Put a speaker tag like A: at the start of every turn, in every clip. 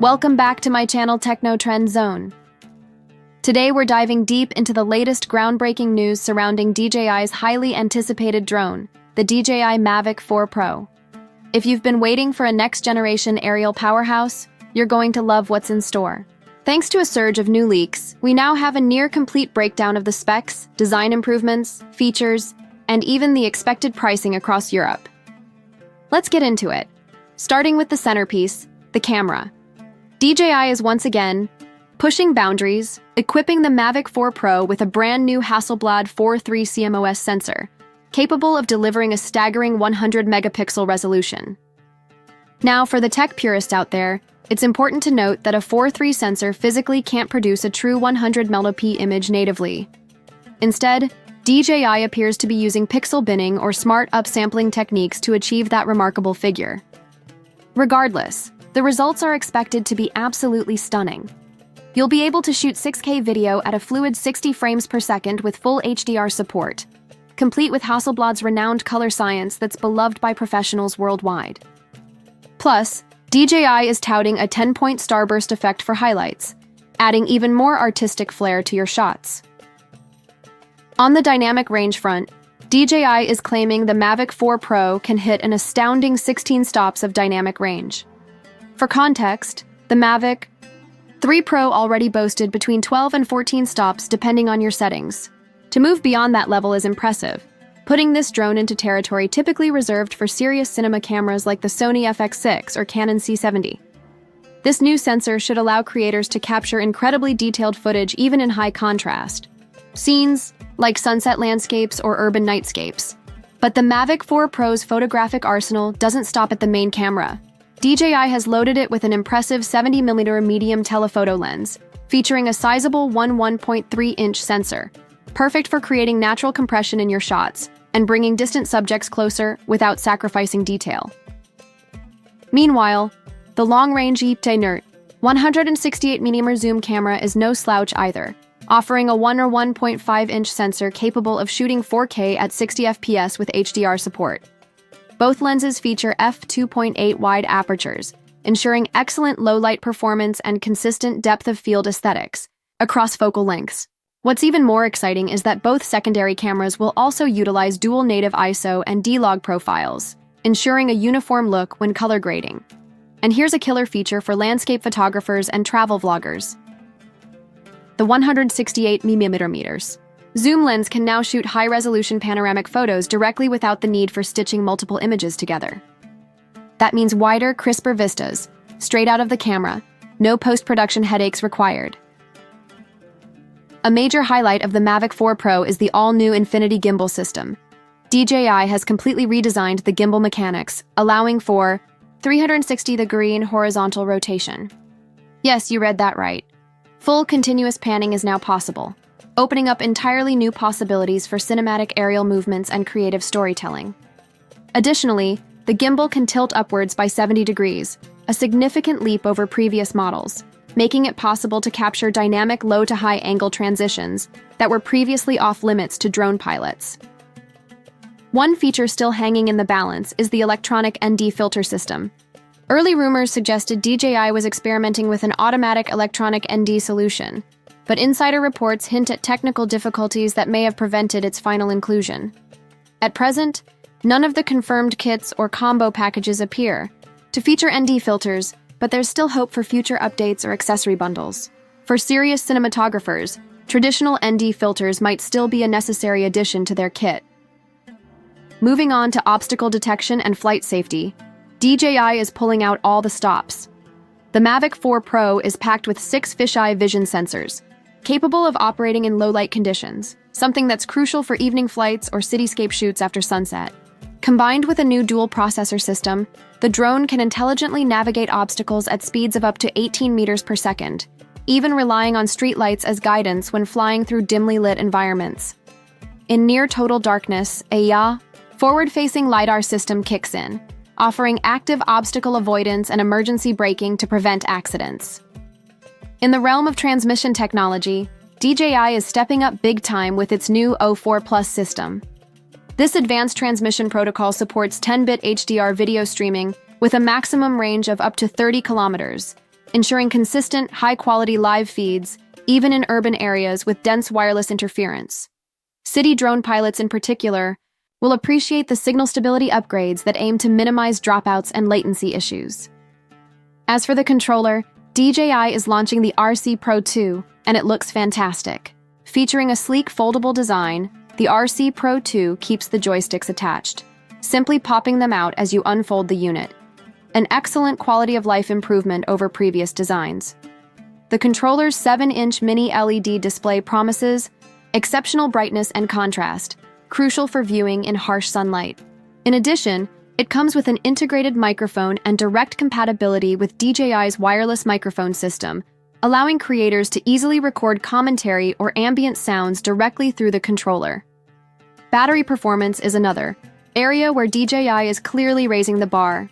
A: Welcome back to my channel Techno Trend Zone. Today we're diving deep into the latest groundbreaking news surrounding DJI's highly anticipated drone, the DJI Mavic 4 Pro. If you've been waiting for a next-generation aerial powerhouse, you're going to love what's in store. Thanks to a surge of new leaks, we now have a near-complete breakdown of the specs, design improvements, features, and even the expected pricing across Europe. Let's get into it. Starting with the centerpiece, the camera. DJI is once again pushing boundaries, equipping the Mavic 4 Pro with a brand new Hasselblad 4.3 CMOS sensor, capable of delivering a staggering 100-megapixel resolution. Now, for the tech purists out there, it's important to note that a 4.3 sensor physically can't produce a true 100 image natively. Instead, DJI appears to be using pixel binning or smart upsampling techniques to achieve that remarkable figure. Regardless, the results are expected to be absolutely stunning. You'll be able to shoot 6K video at a fluid 60 frames per second with full HDR support, complete with Hasselblad's renowned color science that's beloved by professionals worldwide. Plus, DJI is touting a 10-point starburst effect for highlights, adding even more artistic flair to your shots. On the dynamic range front, DJI is claiming the Mavic 4 Pro can hit an astounding 16 stops of dynamic range. For context, the Mavic 3 Pro already boasted between 12 and 14 stops depending on your settings. To move beyond that level is impressive, putting this drone into territory typically reserved for serious cinema cameras like the Sony FX6 or Canon C70. This new sensor should allow creators to capture incredibly detailed footage even in high contrast scenes like sunset landscapes or urban nightscapes. But the Mavic 4 Pro's photographic arsenal doesn't stop at the main camera. DJI has loaded it with an impressive 70mm medium telephoto lens, featuring a sizable 1.3-inch sensor, perfect for creating natural compression in your shots and bringing distant subjects closer without sacrificing detail. Meanwhile, the long-range IPT 168mm zoom camera is no slouch either, offering a 1 or 1.5-inch sensor capable of shooting 4K at 60 FPS with HDR support. Both lenses feature f2.8 wide apertures, ensuring excellent low-light performance and consistent depth of field aesthetics across focal lengths. What's even more exciting is that both secondary cameras will also utilize dual native ISO and D-Log profiles, ensuring a uniform look when color grading. And here's a killer feature for landscape photographers and travel vloggers. The 168mm zoom lens can now shoot high-resolution panoramic photos directly without the need for stitching multiple images together. That means wider, crisper vistas, straight out of the camera, no post-production headaches required. A major highlight of the Mavic 4 Pro is the all-new Infinity gimbal system. DJI has completely redesigned the gimbal mechanics, allowing for 360-degree horizontal rotation. Yes, you read that right. Full continuous panning is now possible, opening up entirely new possibilities for cinematic aerial movements and creative storytelling. Additionally, the gimbal can tilt upwards by 70 degrees, a significant leap over previous models, making it possible to capture dynamic low-to-high angle transitions that were previously off-limits to drone pilots. One feature still hanging in the balance is the electronic ND filter system. Early rumors suggested DJI was experimenting with an automatic electronic ND solution, but insider reports hint at technical difficulties that may have prevented its final inclusion. At present, none of the confirmed kits or combo packages appear to feature ND filters, but there's still hope for future updates or accessory bundles. For serious cinematographers, traditional ND filters might still be a necessary addition to their kit. Moving on to obstacle detection and flight safety, DJI is pulling out all the stops. The Mavic 4 Pro is packed with 6 fisheye vision sensors, capable of operating in low-light conditions, something that's crucial for evening flights or cityscape shoots after sunset. Combined with a new dual-processor system, the drone can intelligently navigate obstacles at speeds of up to 18 meters per second, even relying on streetlights as guidance when flying through dimly lit environments. In near-total darkness, a forward-facing LiDAR system kicks in, offering active obstacle avoidance and emergency braking to prevent accidents. In the realm of transmission technology, DJI is stepping up big time with its new O4 Plus system. This advanced transmission protocol supports 10-bit HDR video streaming with a maximum range of up to 30 kilometers, ensuring consistent, high-quality live feeds, even in urban areas with dense wireless interference. City drone pilots in particular will appreciate the signal stability upgrades that aim to minimize dropouts and latency issues. As for the controller, DJI is launching the RC Pro 2, and it looks fantastic. Featuring a sleek foldable design, the RC Pro 2 keeps the joysticks attached, simply popping them out as you unfold the unit. An excellent quality of life improvement over previous designs. The controller's 7-inch mini LED display promises exceptional brightness and contrast, crucial for viewing in harsh sunlight. In addition, it comes with an integrated microphone and direct compatibility with DJI's wireless microphone system, allowing creators to easily record commentary or ambient sounds directly through the controller. Battery performance is another area where DJI is clearly raising the bar.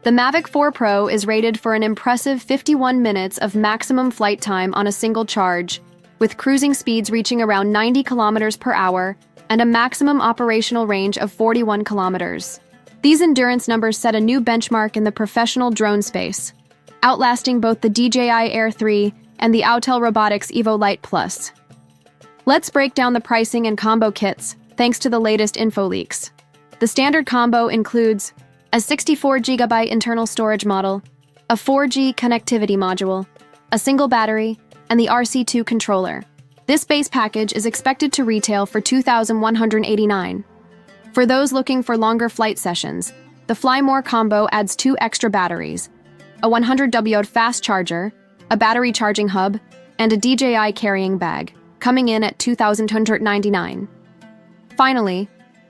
A: The Mavic 4 Pro is rated for an impressive 51 minutes of maximum flight time on a single charge, with cruising speeds reaching around 90 kilometers per hour and a maximum operational range of 41 kilometers. These endurance numbers set a new benchmark in the professional drone space, outlasting both the DJI Air 3 and the Autel Robotics Evo Lite Plus. Let's break down the pricing and combo kits, thanks to the latest info leaks. The standard combo includes a 64GB internal storage model, a 4G connectivity module, a single battery, and the RC2 controller. This base package is expected to retail for $2,189. For those looking for longer flight sessions, the Fly More combo adds 2 extra batteries, a 100W fast charger, a battery charging hub, and a DJI carrying bag, coming in at $2,299. Finally,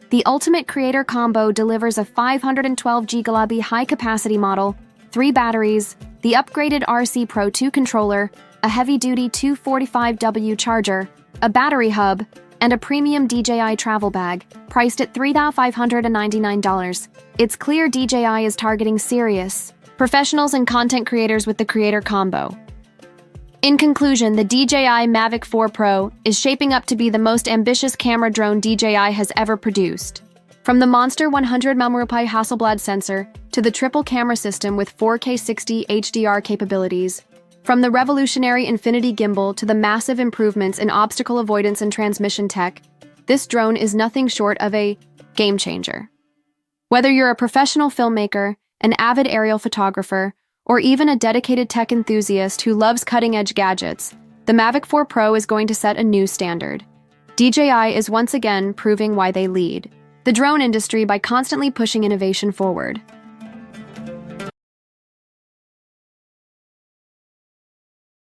A: the Ultimate Creator Combo delivers a 512GB high-capacity model, 3 batteries, the upgraded RC Pro 2 controller, a heavy-duty 245W charger, a battery hub, and a premium DJI travel bag, priced at $3,599. It's clear DJI is targeting serious professionals and content creators with the Creator Combo. In conclusion, the DJI Mavic 4 Pro is shaping up to be the most ambitious camera drone DJI has ever produced. From the monster 100mm Hasselblad sensor to the triple camera system with 4K 60 HDR capabilities, from the revolutionary Infinity gimbal to the massive improvements in obstacle avoidance and transmission tech, this drone is nothing short of a game changer. Whether you're a professional filmmaker, an avid aerial photographer, or even a dedicated tech enthusiast who loves cutting-edge gadgets, the Mavic 4 Pro is going to set a new standard. DJI is once again proving why they lead the drone industry by constantly pushing innovation forward.